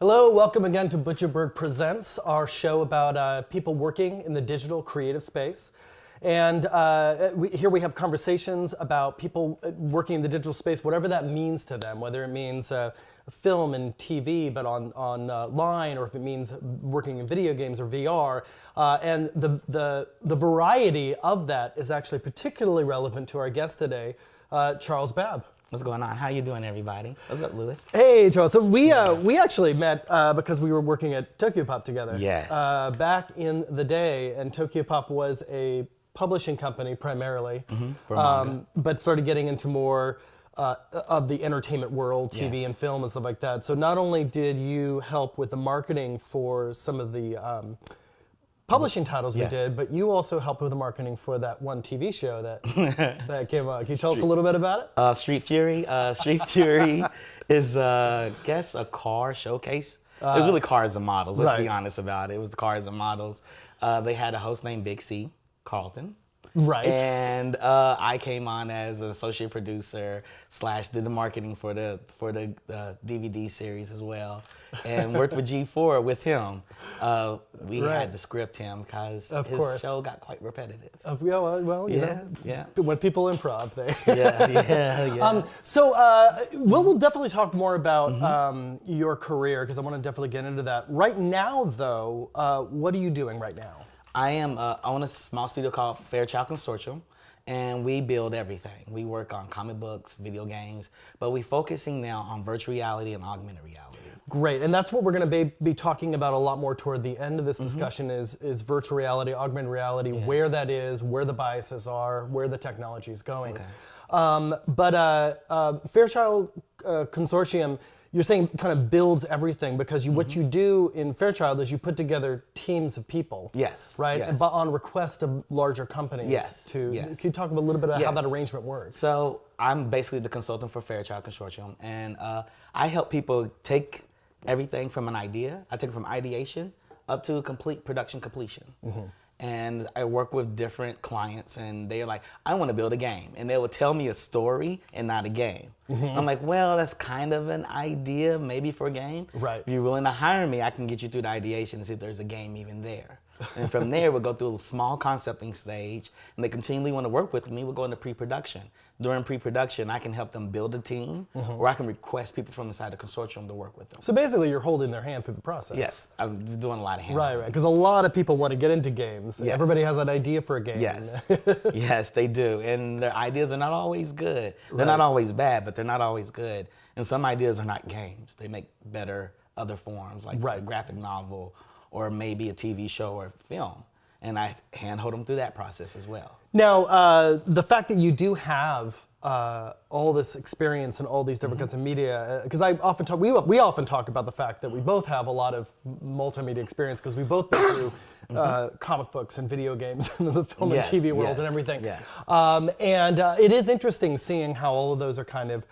Hello, welcome again to Butcherbird Presents, our show about people working in the digital creative space. And here we have conversations about people working in the digital space, whatever that means to them, whether it means film and TV, but online, or if it means working in video games or VR. And the variety of that is actually particularly relevant to our guest today, Charles Babb. What's going on? How you doing, everybody? What's up, Lewis? Hey, Charles. So we actually met because we were working at Tokyo Pop together. Yes. Back in the day, and Tokyo Pop was a publishing company primarily, for manga. but started getting into more of the entertainment world, TV and film and stuff like that. So not only did you help with the marketing for some of the publishing titles we did, but you also helped with the marketing for that one TV show that that came out. Can you tell us a little bit about it? Street Fury. Street Fury is, I guess, a car showcase. It was really cars and models. Let's be honest about it. It was the cars and models. They had a host named Big C, Carlton. Right. And I came on as an associate producer / did the marketing for the DVD series as well, and worked with G4 with him. We had to script him because his show got quite repetitive. Well, you know, when people improv, they. So we'll definitely talk more about your career because I want to definitely get into that. Right now, though, what are you doing right now? I own a small studio called Fairchild Consortium, and we build everything. We work on comic books, video games, but we're focusing now on virtual reality and augmented reality. Great, and that's what we're going to be talking about a lot more toward the end of this discussion is virtual reality, augmented reality, where that is, where the biases are, where the technology is going. Okay. Fairchild Consortium, you're saying kind of builds everything because what you do in Fairchild is you put together teams of people. Yes. Right? Yes. But on request of larger companies. Yes. Can you talk a little bit about how that arrangement works? So I'm basically the consultant for Fairchild Consortium, and I help people take everything from an idea. I take it from ideation up to complete production completion. And I work with different clients, and they're like, I want to build a game. And they will tell me a story and not a game. I'm like, well, that's kind of an idea, maybe for a game. Right. If you're willing to hire me, I can get you through the ideation and see if there's a game even there. And from there, we'll go through a small concepting stage, and they continually want to work with me. We'll go into pre-production. During pre-production, I can help them build a team, or I can request people from inside the consortium to work with them. So basically, you're holding their hand through the process. Yes, I'm doing a lot of hand. Right, because a lot of people want to get into games. Yes. Everybody has an idea for a game. Yes, yes, they do. And their ideas are not always good. They're not always bad, but they're not always good. And some ideas are not games. They make better other forms, like a graphic novel, or maybe a TV show or film. And I handhold them through that process as well. Now, the fact that you do have all this experience and all these different kinds of media, because we often talk about the fact that we both have a lot of multimedia experience because we both been through comic books and video games and the film and TV world and everything. Yes. And it is interesting seeing how all of those are kind of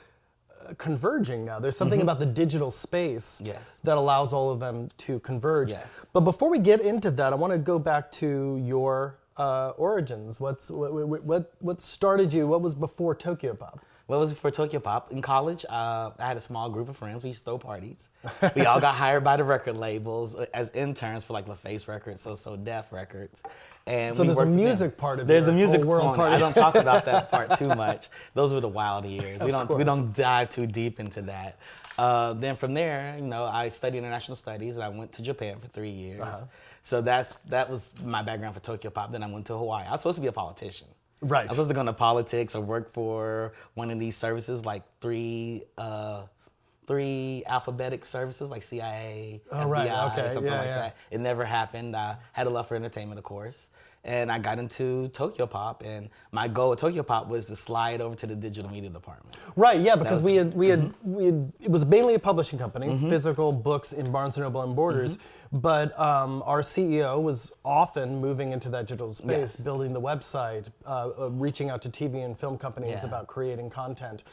converging now. There's something about the digital space that allows all of them to converge. Yes. But before we get into that, I want to go back to your origins. What started you? What was before Tokyo Pop? What was it for Tokyo Pop? In college, I had a small group of friends. We used to throw parties. We all got hired by the record labels as interns for like LaFace Records, So Def Records. And so there's a music part of it. There's a music world part. I don't talk about that part too much. Those were the wild years. We don't dive too deep into that. Then from there, I studied international studies, and I went to Japan for 3 years. So that was my background for Tokyo Pop. Then I went to Hawaii. I was supposed to be a politician. Right. I was supposed to go into politics or work for one of these services, like three alphabetic services, like CIA, FBI, or something like that. It never happened. I had a love for entertainment, of course. And I got into Tokyo Pop, and my goal at Tokyo Pop was to slide over to the digital media department. Right, yeah, because we had it was mainly a publishing company, physical books in Barnes & Noble and Borders, but our CEO was often moving into that digital space, building the website, reaching out to TV and film companies about creating content,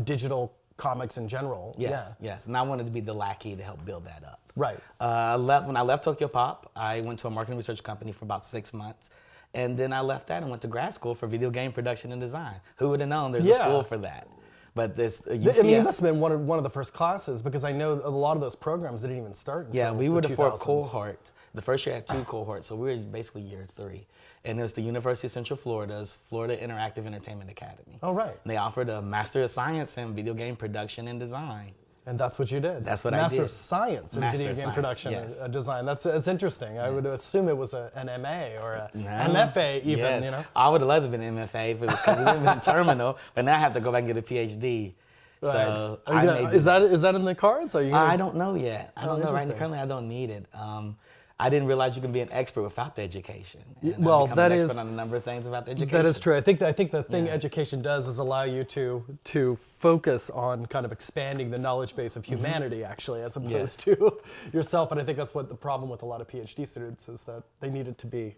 digital comics in general. Yes, and I wanted to be the lackey to help build that up. Right. When I left Tokyo Pop, I went to a marketing research company for about 6 months, and then I left that and went to grad school for video game production and design. Who would have known there's a school for that? But this I mean, it must have been one of the first classes, because I know a lot of those programs didn't even start until yeah, we were the 2000s. fourth cohort. The first year had 2 cohorts, so we were basically year 3. And it was the University of Central Florida's Florida Interactive Entertainment Academy. Oh, right. And they offered a Master of Science in Video Game Production and Design. And that's what you did. That's what I did. Master of Science in Master Video of Game Science, Production yes. and Design. That's interesting. I would assume it was an MA or a No. MFA even, Yes. you know? I would have loved to have been MFA because it would have been terminal, but now I have to go back and get a PhD. Right. So Are you gonna- is that in the cards? Are you gonna, I don't know yet. I don't know. Right now, interesting. currently, I don't need it. I didn't realize you can be an expert without the education. And well, I've become that an is- expert on a number of things about the education. That is true. I think the thing Yeah. education does is allow you to focus on kind of expanding the knowledge base of humanity, actually, as opposed to yourself. And I think that's what the problem with a lot of PhD students is, that they need it to be.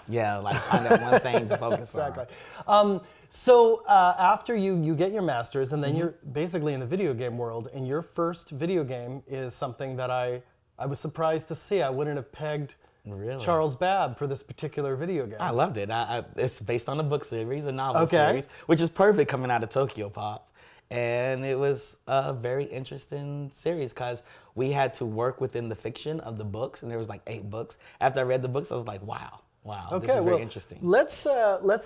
Yeah, like find that one thing to focus Exactly. on. So after you get your master's, and then Mm-hmm. you're basically in the video game world, and your first video game is something that I was surprised to see. I wouldn't have pegged Really? Charles Babb for this particular video game. I loved it. It's based on a book series, a novel Okay. series, which is perfect coming out of Tokyo Pop. And it was a very interesting series because we had to work within the fiction of the books, and there was like 8 books. After I read the books, I was like, wow, this is very interesting. Let's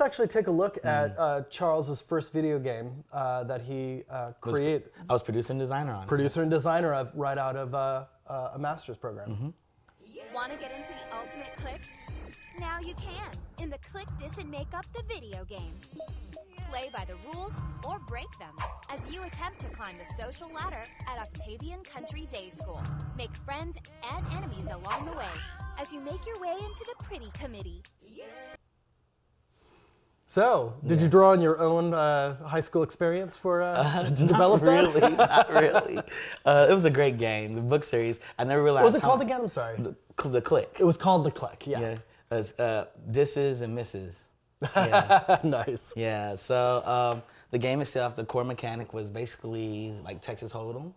actually take a look at Charles's first video game that he created. I was producer and designer on it. Producer and designer of right out of a master's program. Mm-hmm. Want to get into the ultimate click? Now you can in the Click, Dis, and Make Up the video game. Play by the rules or break them as you attempt to climb the social ladder at Octavian Country Day School. Make friends and enemies along the way as you make your way into the pretty committee. So, did you draw on your own high school experience for to develop that? Really, not really. It was a great game. The book series, I never realized. What was it called again? I'm sorry. The Click. It was called The Click, yeah. Yeah. As disses and misses. Yeah. Nice. Yeah. So the game itself, the core mechanic was basically like Texas Hold'em,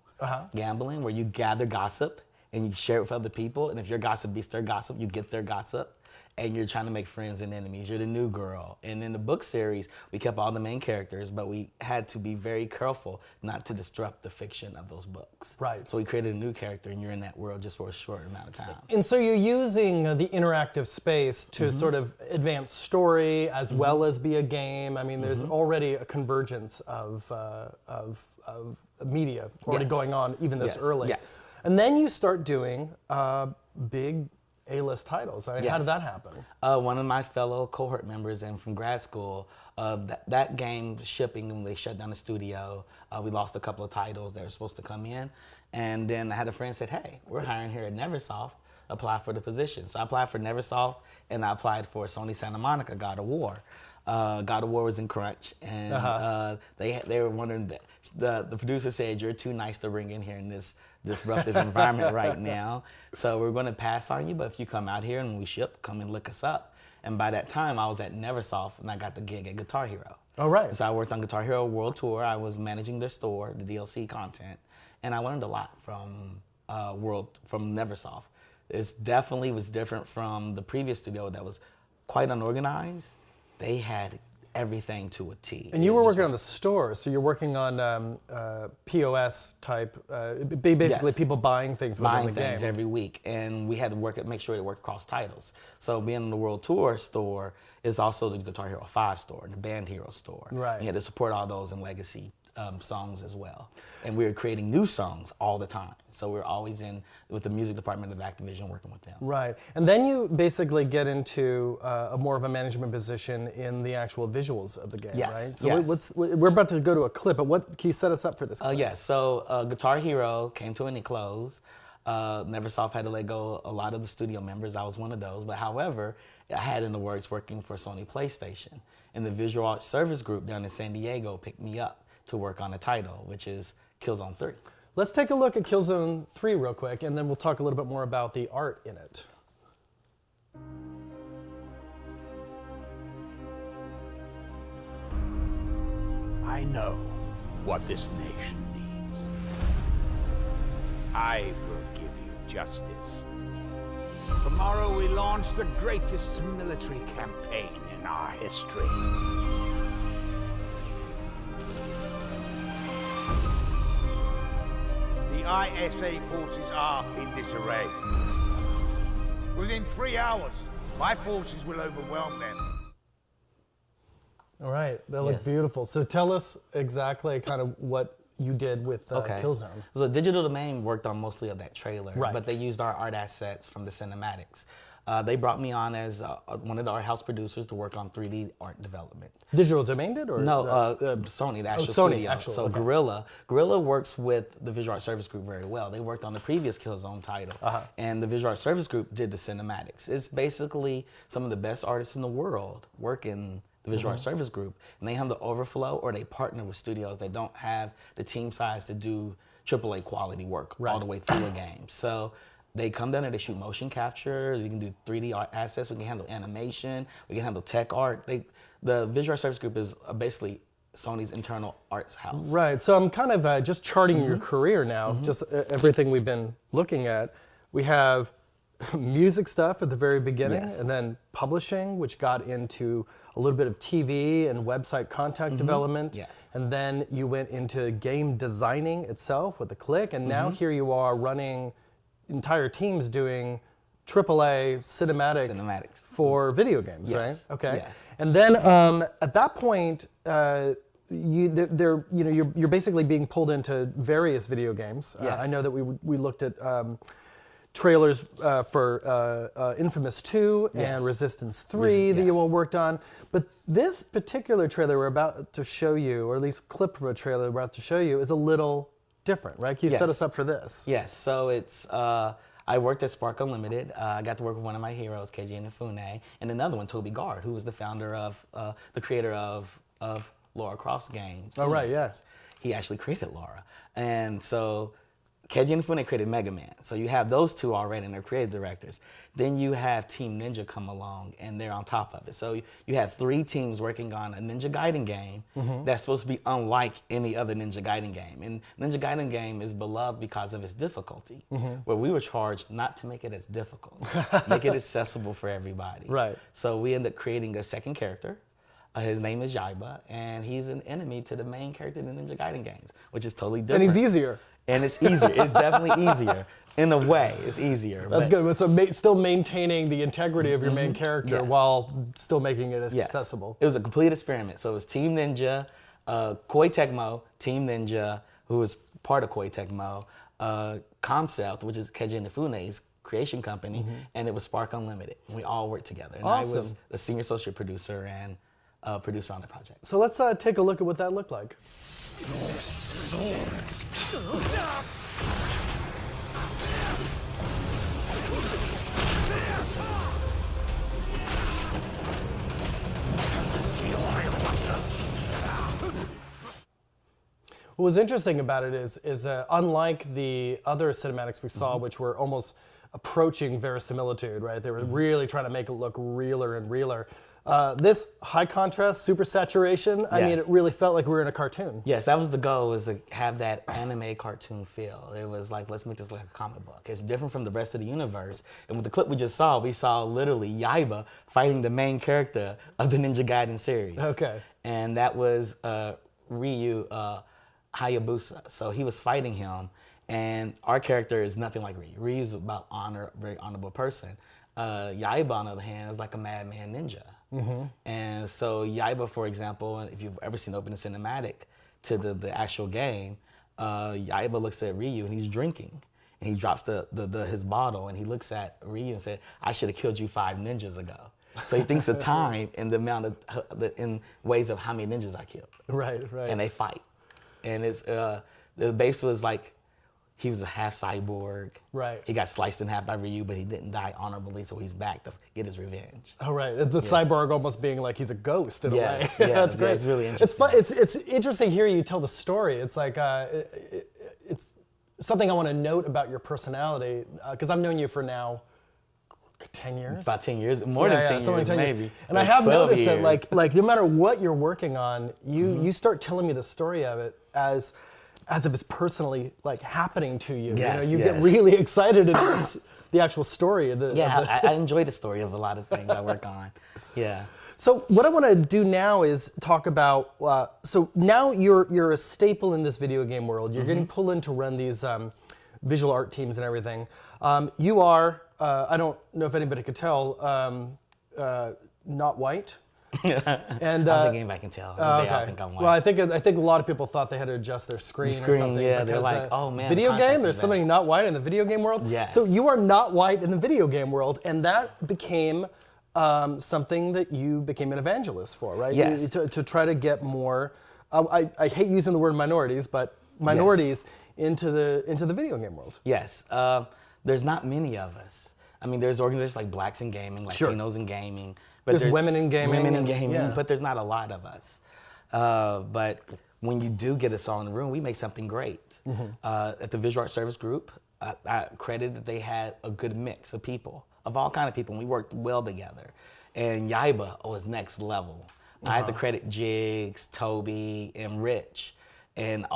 gambling, where you gather gossip and you share it with other people. And if your gossip beats their gossip, you get their gossip. And you're trying to make friends and enemies. You're the new girl. And in the book series, we kept all the main characters, but we had to be very careful not to disrupt the fiction of those books. Right. So we created a new character, and you're in that world just for a short amount of time. And so you're using the interactive space to sort of advance story as well as be a game. I mean, there's already a convergence of media already Yes. going on even this Yes. early. Yes. And then you start doing big A-list titles. I mean, how Yes. did that happen? One of my fellow cohort members and from grad school, that game shipping, when they shut down the studio, we lost a couple of titles that were supposed to come in. And then I had a friend said, hey, we're hiring here at Neversoft, apply for the position. So I applied for Neversoft, and I applied for Sony Santa Monica God of War. God of War was in crunch, and they were wondering that the producer said, you're too nice to bring in here in this disruptive environment right now, so we're going to pass on you, but if you come out here and we ship, come and look us up. And by that time, I was at Neversoft, and I got the gig at Guitar Hero. Oh, right. So I worked on Guitar Hero World Tour. I was managing their store, the DLC content, and I learned a lot from Neversoft. It definitely was different from the previous studio that was quite unorganized. They had everything to a T. And you were working on the store, so you're working on POS type, basically Yes. people buying things within buying the things game. every week, and we had to make sure it worked across titles. So being in the World Tour store is also the Guitar Hero 5 store, the Band Hero store. Right. And you had to support all those and legacy songs as well. And we were creating new songs all the time. So we were always with the music department of Activision working with them. Right, and then you basically get into a more of a management position in the actual visuals of the game, Yes, right? So yes. we're about to go to a clip, but what can you set us up for this clip? Yes, so Guitar Hero came to an close. Neversoft had to let go a lot of the studio members. I was one of those, but however, I had in the works working for Sony PlayStation. And the Visual Arts Service Group down in San Diego picked me up to work on a title, which is Killzone 3. Let's take a look at Killzone 3 real quick, and then we'll talk a little bit more about the art in it. I know what this nation needs. I will give you justice. Tomorrow we launch the greatest military campaign in our history. ISA forces are in disarray. Within 3 hours, my forces will overwhelm them. All right, that looked beautiful. So tell us exactly kind of what you did with Killzone. So Digital Domain worked on mostly of that trailer, Right. but they used our art assets from the cinematics. They brought me on as one of the art house producers to work on 3D art development. Digital Domain did, or No, Sony, the actual Sony, studio. actual, So okay. Guerrilla works with the Visual Art Service Group very well. They worked on the previous Killzone title, and the Visual Art Service Group did the cinematics. It's basically some of the best artists in the world work in the Visual Art Service Group, and they handle overflow, or they partner with studios that don't have the team size to do AAA quality work all the way through a game. So they come down and they shoot motion capture. We can do 3D art assets. We can handle animation. We can handle tech art. The Visual Art Service Group is basically Sony's internal arts house. Right. So I'm kind of just charting your career now. Just everything we've been looking at. We have music stuff at the very beginning, and then publishing, which got into a little bit of TV and website content development. Yes. And then you went into game designing itself with the Click, and now here you are running entire teams doing AAA cinematics for video games, Yes. right? Okay. Yes. And then at that point, you're basically being pulled into various video games. Yes. I know that we looked at trailers for Infamous 2 and Resistance 3 that you all worked on. But this particular trailer we're about to show you, or at least clip from a trailer we're about to show you, is a little different, right? Can you set us up for this? Yes, so it's, I worked at Spark Unlimited. I got to work with one of my heroes, Keiji Inafune, and another one, Toby Gard, who was the founder of, the creator of Lara Croft's games. Oh, right, yes. He actually created Lara. And so Keiji Inafune created Mega Man. So you have those two already, and they're creative directors. Then you have Team Ninja come along, and they're on top of it. So you have 3 teams working on a Ninja Gaiden game that's supposed to be unlike any other Ninja Gaiden game. And Ninja Gaiden game is beloved because of its difficulty, where we were charged not to make it as difficult, make it accessible for everybody. Right. So we ended up creating a second character. His name is Yaiba, and he's an enemy to the main character in the Ninja Gaiden games, which is totally different. And he's easier. And it's easier. It's definitely easier. In a way, it's easier. That's good. But so still maintaining the integrity of your main character while still making it accessible. It was a complete experiment. So it was Team Ninja, Koei Tecmo, Team Ninja, who was part of Koei Tecmo, Concept, which is Keiji Inafune's creation company, and it was Spark Unlimited. We all worked together. And I was the senior associate producer and producer on the project. So let's take a look at what that looked like. What was interesting about it is unlike the other cinematics we saw, which were almost approaching verisimilitude, right? They were really trying to make it look realer and realer. This high contrast, super saturation, I mean, it really felt like we were in a cartoon. Yes, that was the goal, was to have that anime cartoon feel. It was like, let's make this like a comic book. It's different from the rest of the universe. And with the clip we saw literally Yaiba fighting the main character of the Ninja Gaiden series. Okay. And that was Ryu Hayabusa. So he was fighting him, and our character is nothing like Ryu. Ryu's about honor, very honorable person. Yaiba, on the other hand, is like a madman ninja. And so Yaiba, for example, if you've ever seen Open Cinematic to the actual game, Yaiba looks at Ryu and he's drinking. And he drops his bottle and he looks at Ryu and said, "I should have killed you 5 ninjas ago." So he thinks of time and the amount of, in ways of how many ninjas I killed. Right. And they fight. And it's, the base was like, he was a half cyborg. Right. He got sliced in half by Ryu, but he didn't die honorably, so he's back to get his revenge. Oh, right. The cyborg almost being like he's a ghost in a way. Yeah, That's great. it's really It's interesting. fun. It's interesting hearing you tell the story. It's like it's something I want to note about your personality, because I've known you for now 10 years. About 10 years, more than 10 years, maybe. And I Like have 12 noticed years. that like no matter what you're working on, you start telling me the story of it as if it's personally like happening to you. Yes, you yes. get really excited in the actual story. I enjoy the story of a lot of things I work on. Yeah. So what I want to do now is talk about. So now you're a staple in this video game world. You're getting pulled in to run these visual art teams and everything. You are, I don't know if anybody could tell, not white. And I don't think anybody can tell. They all think I'm white. Well, I think a lot of people thought they had to adjust their screen or something. Yeah, they're because, like, oh man, video the game. contrast There's is somebody bad. not white in the video game world. Yes. So you are not white in the video game world, and that became something that you became an evangelist for, right? Yes. To try to get more. I hate using the word minorities, but minorities into the video game world. Yes. There's not many of us. I mean, there's organizations like Blacks in Gaming, Latinos in Gaming. But There's women in gaming. Women in gaming, yeah. but there's not a lot of us. But when you do get us all in the room, we make something great. At the Visual Art Service Group, I credited that they had a good mix of people, of all kind of people, and we worked well together. And Yaiba was next level. I had to credit Jigs, Toby, and Rich, and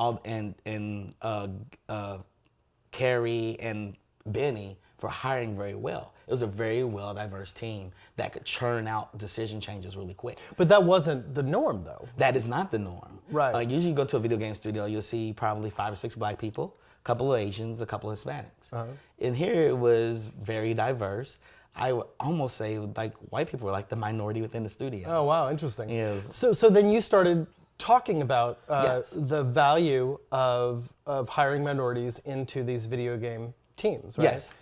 Carrie and Benny for hiring very well. It was a very well diverse team that could churn out decision changes really quick. But that wasn't the norm, though. That is not the norm. Right. Usually you go to a video game studio, you'll see probably 5 or 6 Black people, a couple of Asians, a couple of Hispanics. And here it was very diverse. I would almost say like white people were like the minority within the studio. Oh wow, interesting. Yes. So then you started talking about Yes. the value of hiring minorities into these video game teams, right? Yes.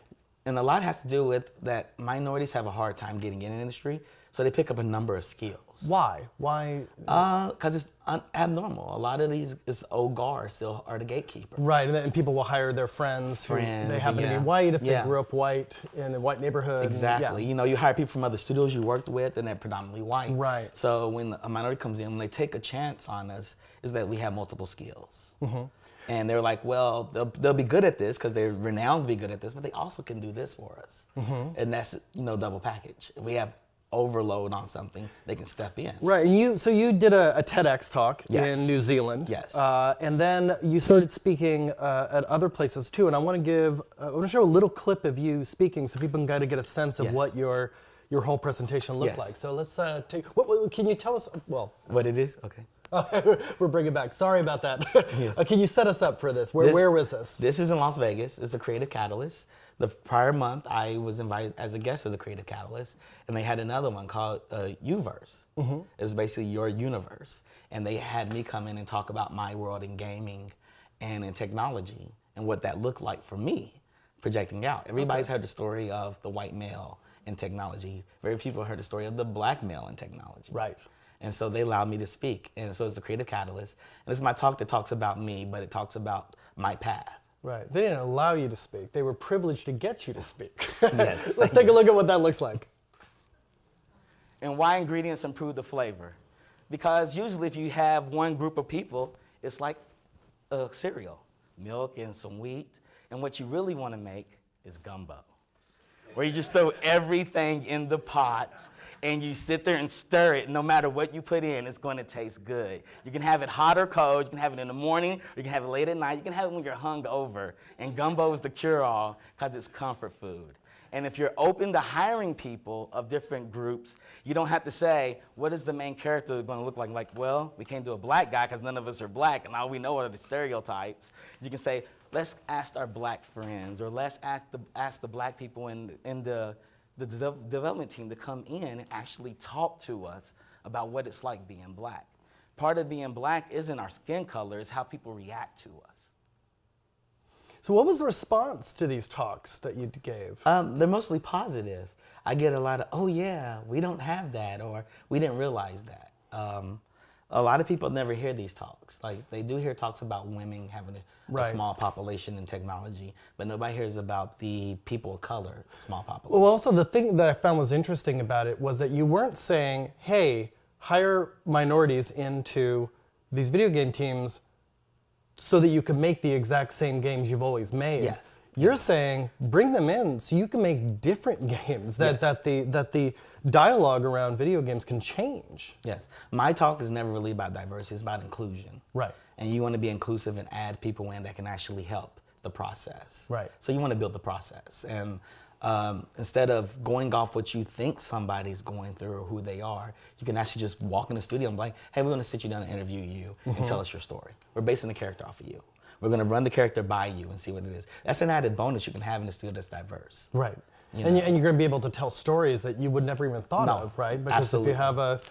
And a lot has to do with that minorities have a hard time getting in the industry, so they pick up a number of skills. Why? Why? Because it's abnormal. A lot of these old guards still are the gatekeepers. Right, and then people will hire their friends who they happen to be white if they grew up white in a white neighborhood. Exactly. Yeah. You know, you hire people from other studios you worked with, and they're predominantly white. Right. So when a minority comes in, when they take a chance on us, is that we have multiple skills. And they're like, well, they'll be good at this because they're renowned to be good at this, but they also can do this for us. And that's, double package. If we have overload on something, they can step in. Right, and you did a TEDx talk Yes. in New Zealand. Yes. And then you started speaking at other places too. And I want to show a little clip of you speaking so people can kind of get a sense of Yes. what your whole presentation looked Yes. like. So let's take. Can you tell us? Well, What it is? Okay. we're bringing it back. Sorry about that. Can you set us up for this? Where was this? This is in Las Vegas. It's a Creative Catalyst. The prior month, I was invited as a guest of the Creative Catalyst, and they had another one called Uverse. It's basically your universe. And they had me come in and talk about my world in gaming and in technology and what that looked like for me, projecting out. Everybody's heard the story of the white male in technology. Very few people heard the story of the black male in technology. Right. And so they allowed me to speak. And so it's the Creative Catalyst. And it's my talk that talks about me, but it talks about my path. Right. They didn't allow you to speak. They were privileged to get you to speak. Yes. Let's take a look at what that looks like. And why ingredients improve the flavor? Because usually if you have one group of people, it's like a cereal, milk and some wheat. And what you really want to make is gumbo, where you just throw everything in the pot and you sit there and stir it. No matter what you put in, it's going to taste good. You can have it hot or cold. You can have it in the morning, or you can have it late at night. You can have it when you're hungover. And gumbo is the cure-all because it's comfort food. And if you're open to hiring people of different groups, you don't have to say, what is the main character going to look like? Like, well, we can't do a black guy because none of us are black, and all we know are the stereotypes. You can say, let's ask our black friends, or let's ask the black people in the development team to come in and actually talk to us about what it's like being black. Part of being black isn't our skin color, it's how people react to us. So what was the response to these talks that you gave? They're mostly positive. I get a lot of, oh yeah, we don't have that, or we didn't realize that. A lot of people never hear these talks. Like, they do hear talks about women having a small population in technology, but nobody hears about the people of color, small population. Well, also the thing that I found was interesting about it was that you weren't saying, hey, hire minorities into these video game teams so that you can make the exact same games you've always made. Yes. You're saying bring them in so you can make different games that the dialogue around video games can change. Yes. My talk is never really about diversity, it's about inclusion. Right. And you want to be inclusive and add people in that can actually help the process. Right. So you want to build the process. And Instead of going off what you think somebody's going through or who they are, you can actually just walk in the studio and be like, hey, we're going to sit you down and interview you and tell us your story. We're basing the character off of you. We're going to run the character by you and see what it is. That's an added bonus you can have in the studio that's diverse. Right. You And know? you're going to be able to tell stories that you would never even thought No, of, right? Because absolutely. if you have a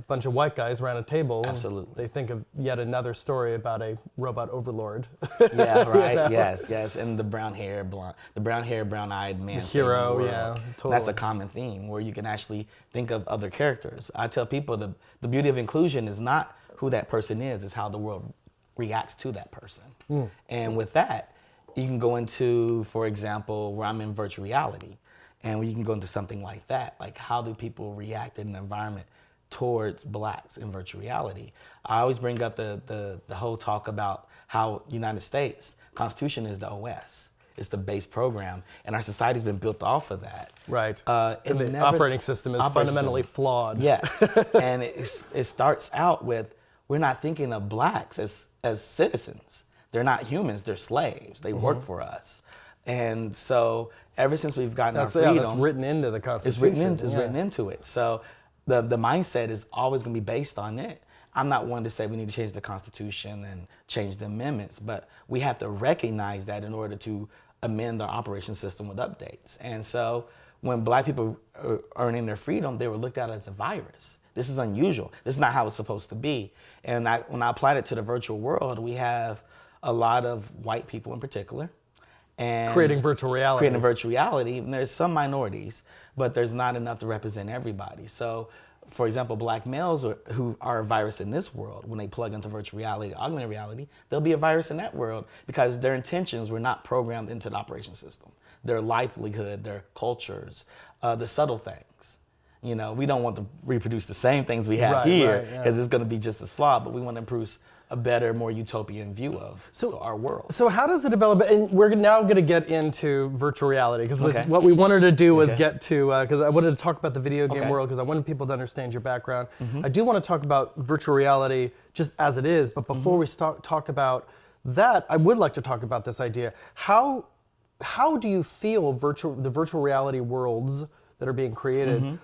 bunch of white guys around a table, Absolutely. they think of yet another story about a robot overlord. Yeah, right. Yes. And the brown hair, brown-eyed man. Hero, saving the yeah, world. totally. That's a common theme where you can actually think of other characters. I tell people the beauty of inclusion is not who that person is, it's how the world reacts to that person. And with that, you can go into, for example, where I'm in virtual reality, and you can go into something like that, like how do people react in an environment towards blacks in virtual reality. I always bring up the whole talk about how United States Constitution is the OS. It's the base program, and our society's been built off of that. Right. And the operating system is fundamentally flawed. Yes, and it starts out with, we're not thinking of blacks as citizens. They're not humans, they're slaves. They work for us. And so ever since we've gotten our freedom, that's written into the Constitution. it's written into it. So the mindset is always going to be based on it. I'm not one to say we need to change the Constitution and change the amendments, but we have to recognize that in order to amend our operation system with updates. And so when black people are earning their freedom, they were looked at as a virus. This is unusual. This is not how it's supposed to be. And when I applied it to the virtual world, we have a lot of white people in particular. And Creating virtual reality. And there's some minorities, but there's not enough to represent everybody. So, for example, black males who are a virus in this world, when they plug into virtual reality, augmented reality, they'll be a virus in that world because their intentions were not programmed into the operation system. Their livelihood, their cultures, the subtle things. You know, we don't want to reproduce the same things we have here because it's going to be just as flawed, but we want to produce a better, more utopian view of our world. So how does it develop? And we're now going to get into virtual reality because Okay. what we wanted to do was Okay. get to, because I wanted to talk about the video game Okay. world because I wanted people to understand your background. I do want to talk about virtual reality just as it is, but before we talk about that, I would like to talk about this idea. How do you feel the virtual reality worlds that are being created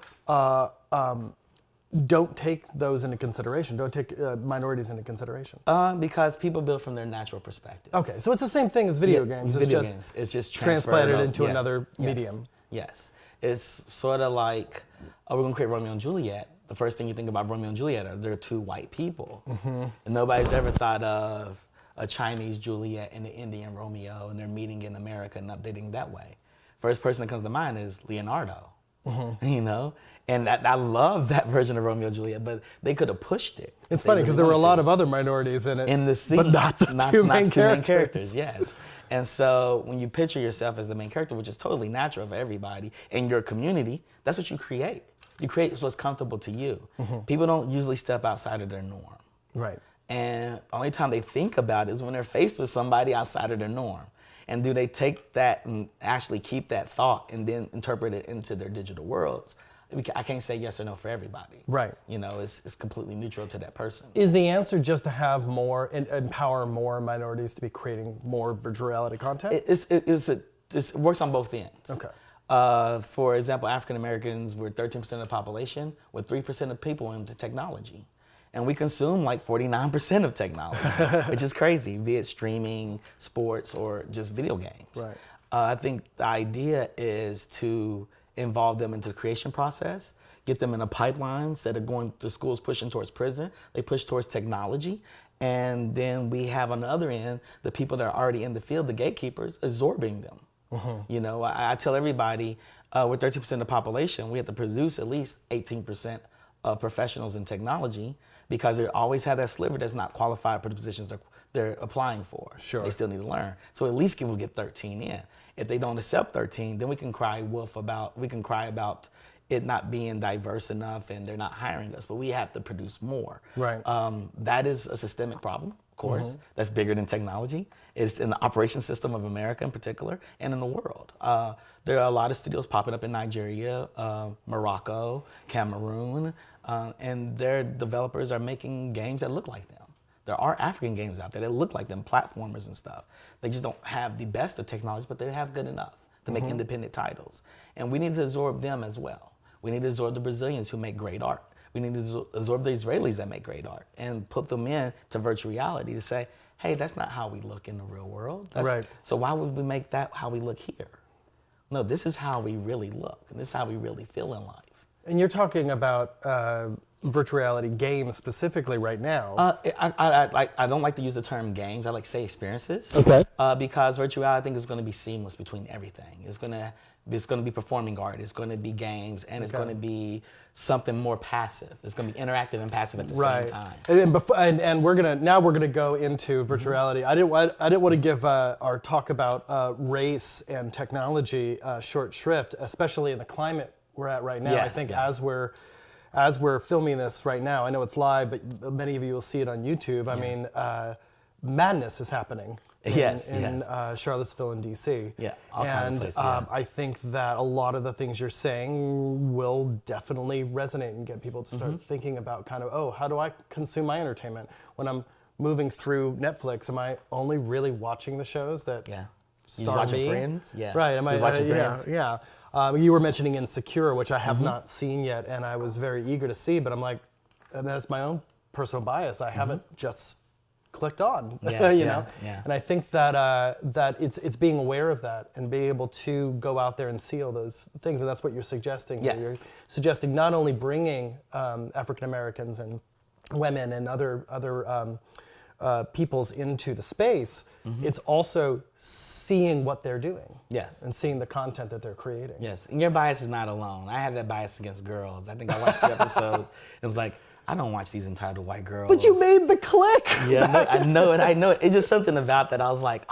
don't take those into consideration, don't take minorities into consideration? Because people build from their natural perspective. Okay, so it's the same thing as video games. It's just transplanted transferred into yeah. another Yes. medium. Yes. It's sort of like, we're going to create Romeo and Juliet. The first thing you think about Romeo and Juliet are they're two white people. And nobody's ever thought of a Chinese Juliet and an Indian Romeo, and they're meeting in America and updating that way. First person that comes to mind is Leonardo. You know? And I love that version of Romeo and Juliet, but they could have pushed it. It's funny because there were a lot of other minorities in it, in the scene, but not the two main characters. Yes. And so when you picture yourself as the main character, which is totally natural for everybody, in your community, that's what you create. You create what's comfortable to you. People don't usually step outside of their norm. Right. And the only time they think about it is when they're faced with somebody outside of their norm. And do they take that and actually keep that thought and then interpret it into their digital worlds? I can't say yes or no for everybody. Right. You know, it's completely neutral to that person. Is the answer just to have more and empower more minorities to be creating more virtual reality content? It works on both ends. Okay. For example, African Americans were 13% of the population, with 3% of people into technology. And we consume like 49% of technology, which is crazy, be it streaming, sports, or just video games. Right. I think the idea is to involve them into the creation process, get them in a pipeline instead of going to schools pushing towards prison. They push towards technology. And then we have on the other end, the people that are already in the field, the gatekeepers, absorbing them. You know, I tell everybody, with 13% of the population, we have to produce at least 18% of professionals in technology because they always have that sliver that's not qualified for the positions they're applying for. Sure. They still need to learn. So at least we'll get 13 in. If they don't accept 13, then we can cry about it not being diverse enough and they're not hiring us, but we have to produce more. Right. That is a systemic problem, of course, that's bigger than technology. It's in the operation system of America in particular and in the world. There are a lot of studios popping up in Nigeria, Morocco, Cameroon, and their developers are making games that look like them. There are African games out there that look like them, platformers and stuff. They just don't have the best of technology, but they have good enough to make independent titles. And we need to absorb them as well. We need to absorb the Brazilians who make great art. We need to absorb the Israelis that make great art and put them into virtual reality to say, hey, that's not how we look in the real world. Right. So why would we make that how we look here? No, this is how we really look, and this is how we really feel in life. And you're talking about virtual reality games specifically right now. I don't like to use the term games. I like to say experiences. Okay. Because virtual reality, I think, is going to be seamless between everything. It's going to be performing art. It's going to be games, and it's going to be something more passive. It's going to be interactive and passive at the same time. And we're gonna go into virtual reality. I didn't want to give our talk about race and technology short shrift, especially in the climate we're at right now. Yes, I think as we're filming this right now, I know it's live, but many of you will see it on YouTube. I mean, madness is happening in Charlottesville and DC. Yeah, all kinds of places, yeah. I think that a lot of the things you're saying will definitely resonate and get people to start thinking about kind of, oh, how do I consume my entertainment? When I'm moving through Netflix, am I only really watching the shows that star me? Friends? Yeah. Right, am I just watching Friends? Yeah. You were mentioning Insecure, which I have not seen yet, and I was very eager to see, but I'm like, and that's my own personal bias. I haven't just clicked on, Yes, you know? Yeah. And I think that that it's being aware of that and being able to go out there and see all those things, and that's what you're suggesting. Yes. You're suggesting not only bringing African Americans and women and other peoples into the space, it's also seeing what they're doing. Yes. And seeing the content that they're creating. Yes, and your bias is not alone. I have that bias against girls. I think I watched 2 episodes. It was like, I don't watch these entitled white girls. But you made the click! Yeah, no, I know it. It's just something about that. I was like,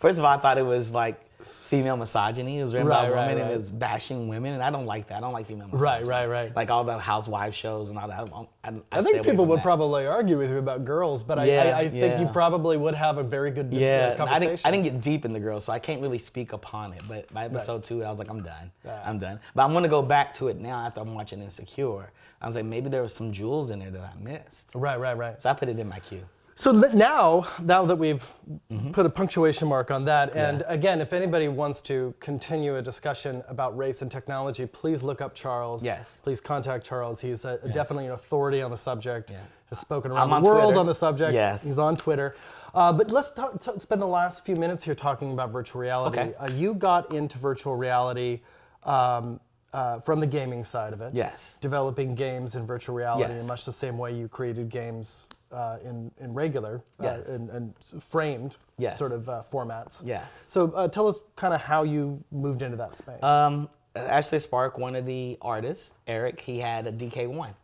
First of all, I thought it was like female misogyny. It was written by women and it was bashing women, and I don't like that. I don't like female misogyny. Right. Like all the housewife shows and all that. I think people would probably argue with you about girls, but I think you probably would have a very good conversation. I didn't get deep in the girls, so I can't really speak upon it. But by episode 2, I was like, I'm done. I'm done. But I'm going to go back to it now after I'm watching Insecure. I was like, maybe there were some jewels in there that I missed. Right. So I put it in my queue. So now that we've put a punctuation mark on that, and again, if anybody wants to continue a discussion about race and technology, please look up Charles. Yes. Please contact Charles. He's definitely an authority on the subject. Yeah. Has spoken around I'm the on world Twitter. on the subject. Yes. He's on Twitter. But let's spend the last few minutes here talking about virtual reality. Okay. You got into virtual reality from the gaming side of it. Yes. Developing games in virtual reality Yes. in much the same way you created games in regular Yes. and framed Yes. sort of formats. Yes. So tell us kind of how you moved into that space. Actually, Spark, one of the artists, Eric, he had a DK1.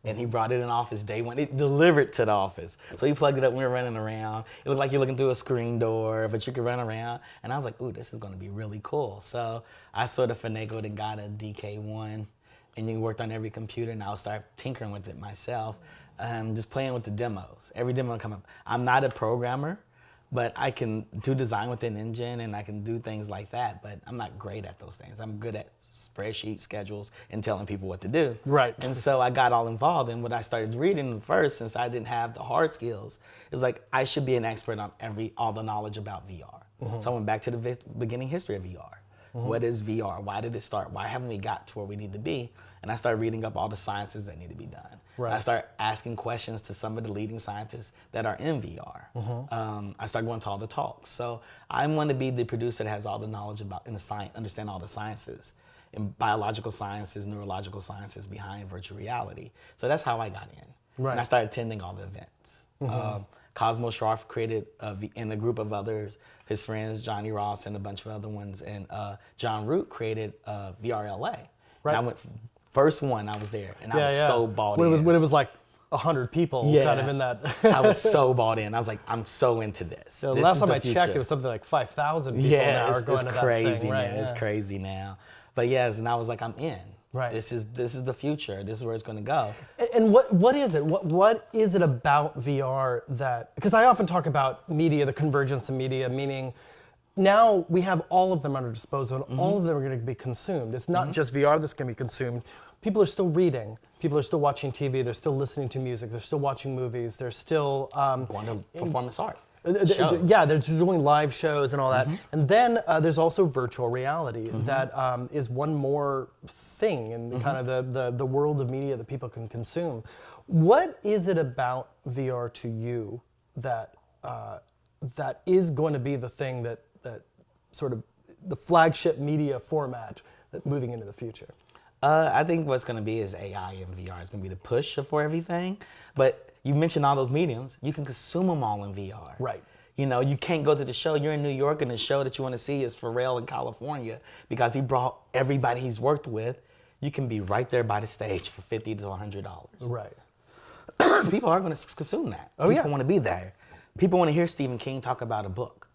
And he brought it in office day one. It delivered to the office. So he plugged it up, we were running around. It looked like you're looking through a screen door, but you could run around. And I was like, ooh, this is gonna be really cool. So I sort of finagled and got a DK1, and then worked on every computer, and I would start tinkering with it myself, just playing with the demos. Every demo would come up. I'm not a programmer, but I can do design with an engine and I can do things like that, but I'm not great at those things. I'm good at spreadsheet schedules and telling people what to do. Right. And so I got all involved, and what I started reading first, since I didn't have the hard skills, is like I should be an expert on all the knowledge about VR. So I went back to the beginning history of VR. What is VR? Why did it start? Why haven't we got to where we need to be? And I started reading up all the sciences that need to be done. Right. I started asking questions to some of the leading scientists that are in VR. I started going to all the talks. So I want to be the producer that has all the knowledge about understand all the sciences, and biological sciences, neurological sciences behind virtual reality. So that's how I got in. Right. And I started attending all the events. Cosmo Scharf created, and a group of others, his friends, Johnny Ross and a bunch of other ones, and John Root created VRLA. Right. And I went, first one I was there, and I was so bought in. When it was like 100 people kind of in that. I was so bought in. I was like, I'm so into this. The This last is time the I future. checked, it was something like 5,000 people now are going to crazy that thing. Right, now. It's crazy now. But yes, and I was like, I'm in. Right. This is the future. This is where it's going to go. And what is it? What is it about VR that, because I often talk about media, the convergence of media, meaning now we have all of them at our disposal, and all of them are going to be consumed. It's not just VR that's going to be consumed. People are still reading. People are still watching TV. They're still listening to music. They're still watching movies. They're still Going to performance art. shows. Yeah, they're doing live shows and all that. And then there's also virtual reality that is one more thing in kind of the world of media that people can consume. What is it about VR to you that that is going to be the thing that sort of the flagship media format that moving into the future? I think what's going to be is AI and VR. It's going to be the push for everything. But you mentioned all those mediums. You can consume them all in VR. Right. You know, you can't go to the show. You're in New York and the show that you want to see is Pharrell in California because he brought everybody he's worked with. You can be right there by the stage for $50 to $100. Right. People are going to consume that. Oh, People yeah. want to be there. People want to hear Stephen King talk about a book.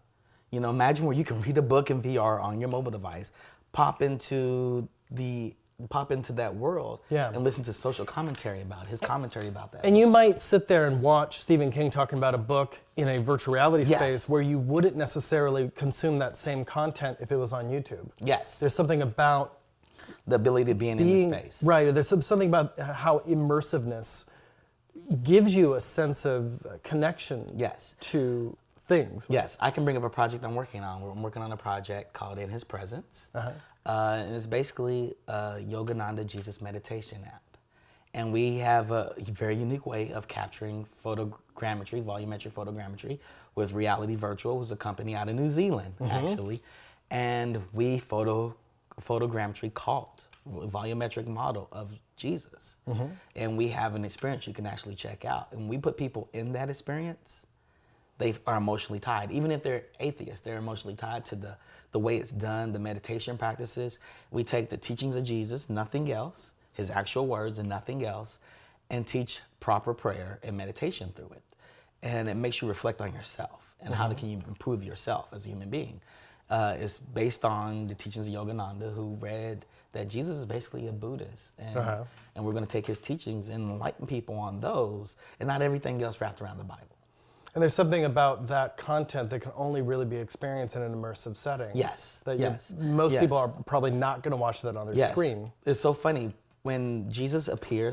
You know, imagine where you can read a book in VR on your mobile device, pop into that world and listen to social commentary about his commentary about that. And you might sit there and watch Stephen King talking about a book in a virtual reality space where you wouldn't necessarily consume that same content if it was on YouTube. Yes. There's something about The ability to be in the space. Right. There's something about how immersiveness gives you a sense of connection to things. Yes, I can bring up a project I'm working on. I'm working on a project called In His Presence. And it's basically a Yogananda Jesus meditation app. And we have a very unique way of capturing photogrammetry, volumetric photogrammetry with Reality Virtual, was a company out of New Zealand, actually. And we photogrammetry cult, volumetric model of Jesus. And we have an experience you can actually check out. And we put people in that experience, they are emotionally tied. Even if they're atheists, they're emotionally tied to the way it's done, the meditation practices. We take the teachings of Jesus, nothing else, his actual words and nothing else, and teach proper prayer and meditation through it. And it makes you reflect on yourself and how can you improve yourself as a human being. It's based on the teachings of Yogananda, who read that Jesus is basically a Buddhist. And we're going to take his teachings and enlighten people on those and not everything else wrapped around the Bible. And there's something about that content that can only really be experienced in an immersive setting. Yes. That most people are probably not going to watch that on their screen. It's so funny. When Jesus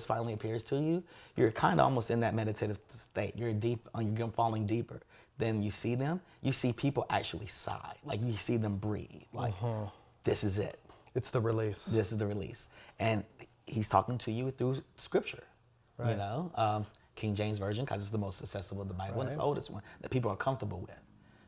finally appears to you, you're kind of almost in that meditative state. You're falling deeper. Then you see them. You see people actually sigh. Like you see them breathe. Like this is it. It's the release. This is the release. And he's talking to you through scripture. Right. You know, King James Version, because it's the most accessible of the Bible, and it's the oldest one that people are comfortable with,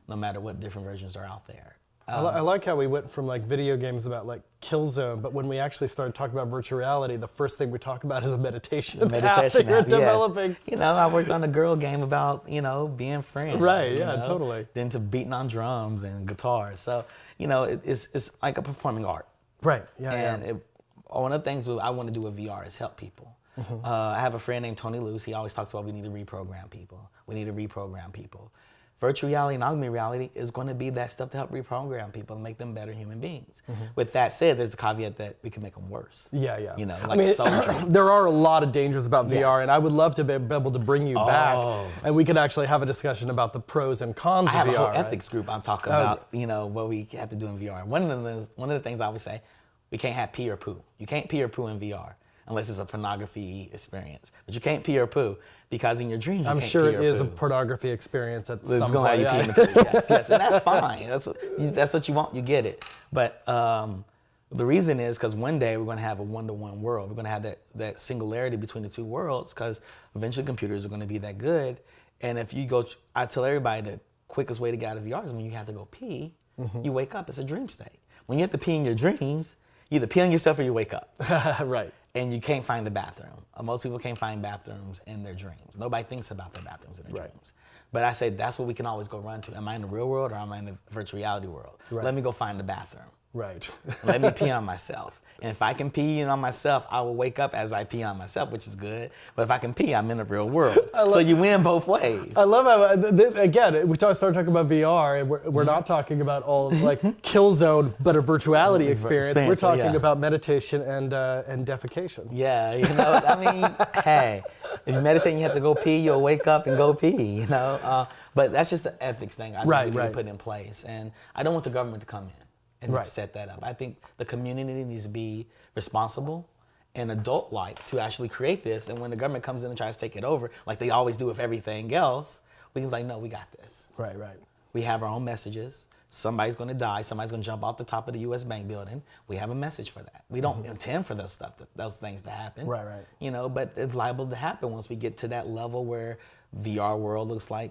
no matter what different versions are out there. I like how we went from like video games about like Killzone, but when we actually started talking about virtual reality, the first thing we talk about is a meditation app that you're developing. Yes. You know, I worked on a girl game about, you know, being friends. Right, yeah, totally. Then to beating on drums and guitars. So, you know, it's like a performing art. Right, yeah. And one of the things I want to do with VR is help people. I have a friend named Tony Luce. He always talks about we need to reprogram people. We need to reprogram people. Virtual reality and augmented reality is going to be that stuff to help reprogram people and make them better human beings. With that said, there's the caveat that we can make them worse. Yeah. You know, like soldier. There are a lot of dangers about VR, and I would love to be able to bring you back, and we could actually have a discussion about the pros and cons of VR. I have a whole ethics group I'm talking about, you know, what we have to do in VR. One of the things I always say, we can't have pee or poo. You can't pee or poo in VR. Unless it's a pornography experience. But you can't pee or poo because in your dreams you I'm can't sure pee it or is poo. a pornography experience at It's some gonna point. have you pee in the poo. Yes, and that's fine. That's what you want, you get it. But the reason is because one day we're going to have a one-to-one world. We're going to have that singularity between the two worlds because eventually computers are going to be that good. And if you go, I tell everybody the quickest way to get out of VR is when you have to go pee, you wake up. It's a dream state. When you have to pee in your dreams, you either pee on yourself or you wake up. Right. And you can't find the bathroom. Most people can't find bathrooms in their dreams. Nobody thinks about their bathrooms in their dreams. But I say that's what we can always go run to. Am I in the real world or am I in the virtual reality world? Right. Let me go find the bathroom. Right. Let me pee on myself. And if I can pee on myself, I will wake up as I pee on myself, which is good. But if I can pee, I'm in the real world. So you win both ways. I love how, again, we started talking about VR, and we're not talking about all like Killzone, but a virtuality experience. We're talking about meditation and defecation. Yeah, you know, I mean, hey, if you meditate and you have to go pee, you'll wake up and go pee, you know. But that's just the ethics thing I think we need to put in place. And I don't want the government to come in and set that up. I think the community needs to be responsible and adult-like to actually create this. And when the government comes in and tries to take it over, like they always do with everything else, We can like, no, we got this. Right, right. We have our own messages. Somebody's going to die. Somebody's going to jump off the top of the U.S. Bank building. We have a message for that. We don't intend for those things to happen. Right, right. You know, but it's liable to happen once we get to that level where VR world looks like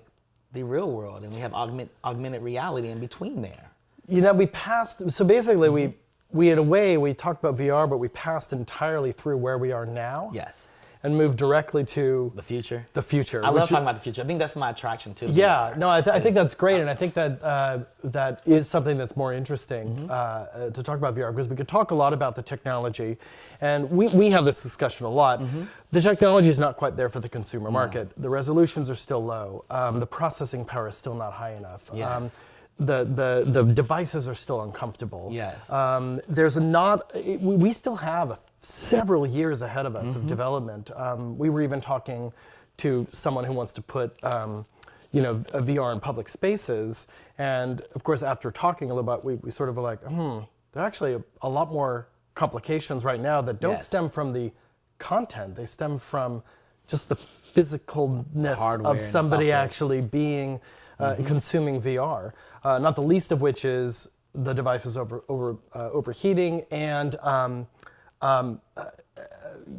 the real world, and we have augmented reality in between there. You know, we passed. So basically, we in a way we talked about VR, but we passed entirely through where we are now. Yes. And moved directly to The future. the future. I love which talking about the future. I think that's my attraction to. Yeah, no, I think that's great, and I think that that is something that's more interesting to talk about VR, because we could talk a lot about the technology, and we have this discussion a lot. The technology is not quite there for the consumer market. The resolutions are still low. The processing power is still not high enough. Yes. The devices are still uncomfortable. Yes. We still have several years ahead of us of development. We were even talking to someone who wants to put, a VR in public spaces, and of course, after talking a little bit, we sort of were like, there are actually a lot more complications right now that don't Yes. stem from the content; they stem from just the physicalness hardware of and somebody software. actually being consuming VR. Not the least of which is the devices overheating and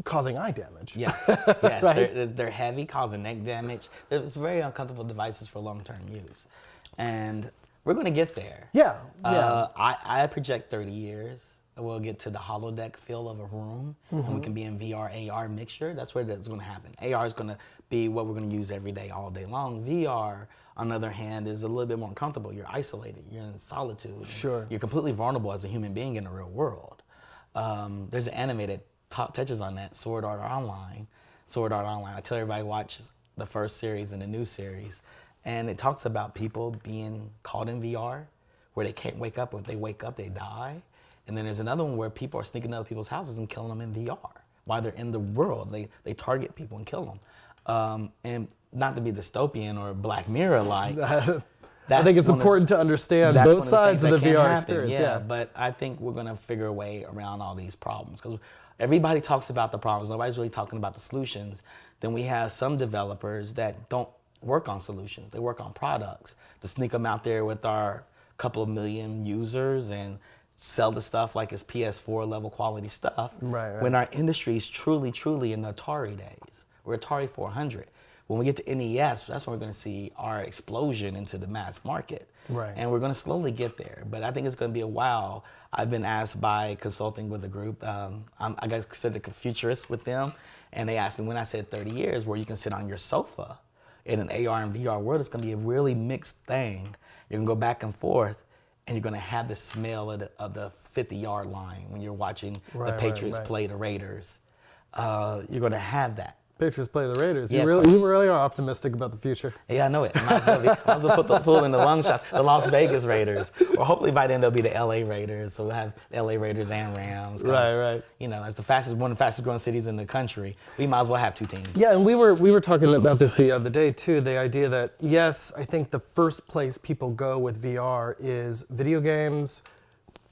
causing eye damage. Yeah. Yes. Right? They're heavy, causing neck damage. It's very uncomfortable devices for long-term use, and we're going to get there. Yeah. I project 30 years. We'll get to the holodeck feel of a room, and we can be in VR, AR mixture. That's where that's going to happen. AR is going to be what we're going to use every day, all day long. VR, on the other hand, is a little bit more uncomfortable. You're isolated. You're in solitude. Sure. You're completely vulnerable as a human being in the real world. There's an anime that touches on that, Sword Art Online. Sword Art Online. I tell everybody watch the first series and the new series, and it talks about people being caught in VR, where they can't wake up. If they wake up, they die. And then there's another one where people are sneaking into other people's houses and killing them in VR while they're in the world. They target people and kill them. And not to be dystopian or Black Mirror-like. I think it's important to understand both sides of the VR experience. Yeah, but I think we're going to figure a way around all these problems, because everybody talks about the problems. Nobody's really talking about the solutions. Then we have some developers that don't work on solutions. They work on products to sneak them out there with our couple of million users and sell the stuff like it's PS4 level quality stuff. Right. When our industry is truly, truly in the Atari days. We're Atari 400. When we get to NES, that's when we're going to see our explosion into the mass market. Right. And we're going to slowly get there. But I think it's going to be a while. I've been asked by consulting with a group, I got considered a futurist with them, and they asked me when I said 30 years, where you can sit on your sofa in an AR and VR world. It's going to be a really mixed thing. You're going to go back and forth, and you're going to have the smell of the 50-yard line when you're watching the Patriots play the Raiders. You're going to have that. Patriots play the Raiders. Yeah. You really are optimistic about the future. Yeah, I know it. Might as well put the pool in the long shot. The Las Vegas Raiders. Or hopefully by then they'll be the LA Raiders. So we'll have LA Raiders and Rams. Right. You know, as one of the fastest growing cities in the country, we might as well have two teams. Yeah, and we were talking about this the other day too, the idea that, yes, I think the first place people go with VR is video games,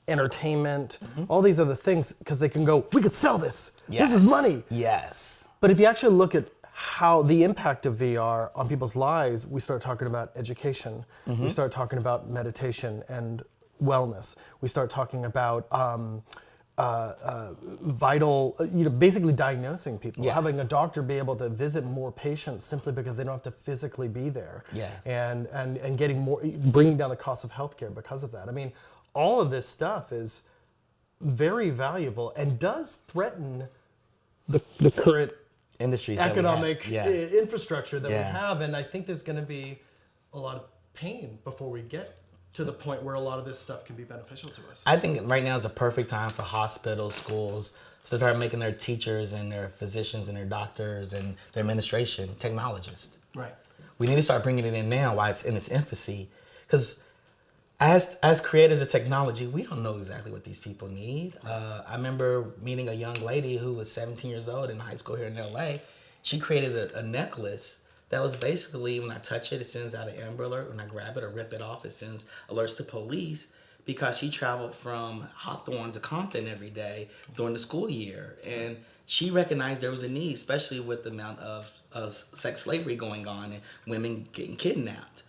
entertainment, all these other things, because they can go, we could sell this. Yes. This is money. Yes. But if you actually look at how the impact of VR on people's lives, we start talking about education. We start talking about meditation and wellness. We start talking about vital, basically diagnosing people, Yes. having a doctor be able to visit more patients simply because they don't have to physically be there. Yeah. And getting more, bringing down the cost of healthcare because of that. I mean, all of this stuff is very valuable and does threaten the current Industries economic that we have. infrastructure that we have, and I think there's going to be a lot of pain before we get to the point where a lot of this stuff can be beneficial to us. I think right now is a perfect time for hospitals, schools to start making their teachers and their physicians and their doctors and their administration technologists. Right. We need to start bringing it in now while it's in its infancy, because as creators of technology, we don't know exactly what these people need. I remember meeting a young lady who was 17 years old in high school here in LA. She created a necklace that was basically, when I touch it, it sends out an Amber Alert. When I grab it or rip it off, it sends alerts to police, because she traveled from Hawthorne to Compton every day during the school year. And she recognized there was a need, especially with the amount of sex slavery going on and women getting kidnapped.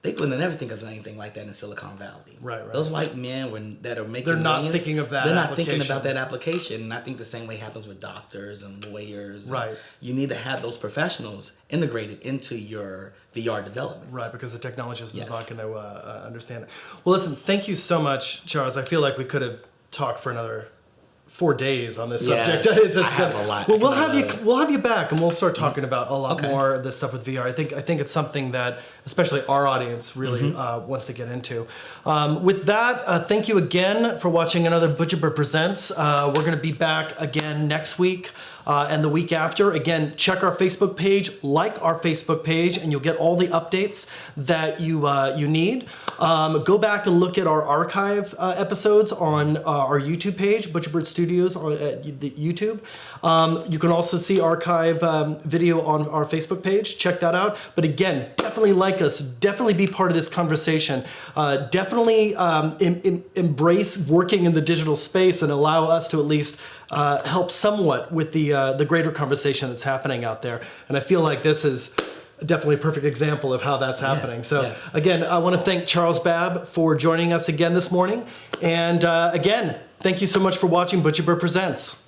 They wouldn't never think of anything like that in Silicon Valley. Right. Those white men that are making They're not millions, thinking of that They're not application. thinking about that application. And I think the same way happens with doctors and lawyers. Right. You need to have those professionals integrated into your VR development. Right, because the technologist Yes. is not going to understand it. Well, listen, thank you so much, Charles. I feel like we could have talked for another 4 days on this Yeah, subject. It's just I have good. a lot. Well, we'll have you back, and we'll start talking about a lot Okay. more of this stuff with VR. I think it's something that, especially our audience, really wants to get into. With that, thank you again for watching another Butcher Bird Presents. We're going to be back again next week. And the week after. Again, check our Facebook page, like our Facebook page, and you'll get all the updates that you need. Go back and look at our archive episodes on our YouTube page, Butcherbird Studios on the YouTube. You can also see archive video on our Facebook page. Check that out. But again, definitely like us. Definitely be part of this conversation. Definitely embrace working in the digital space and allow us to at least help somewhat with the greater conversation that's happening out there. And I feel like this is definitely a perfect example of how that's happening. So again, I want to thank Charles Babb for joining us again this morning. And again, thank you so much for watching Butcher Bird Presents.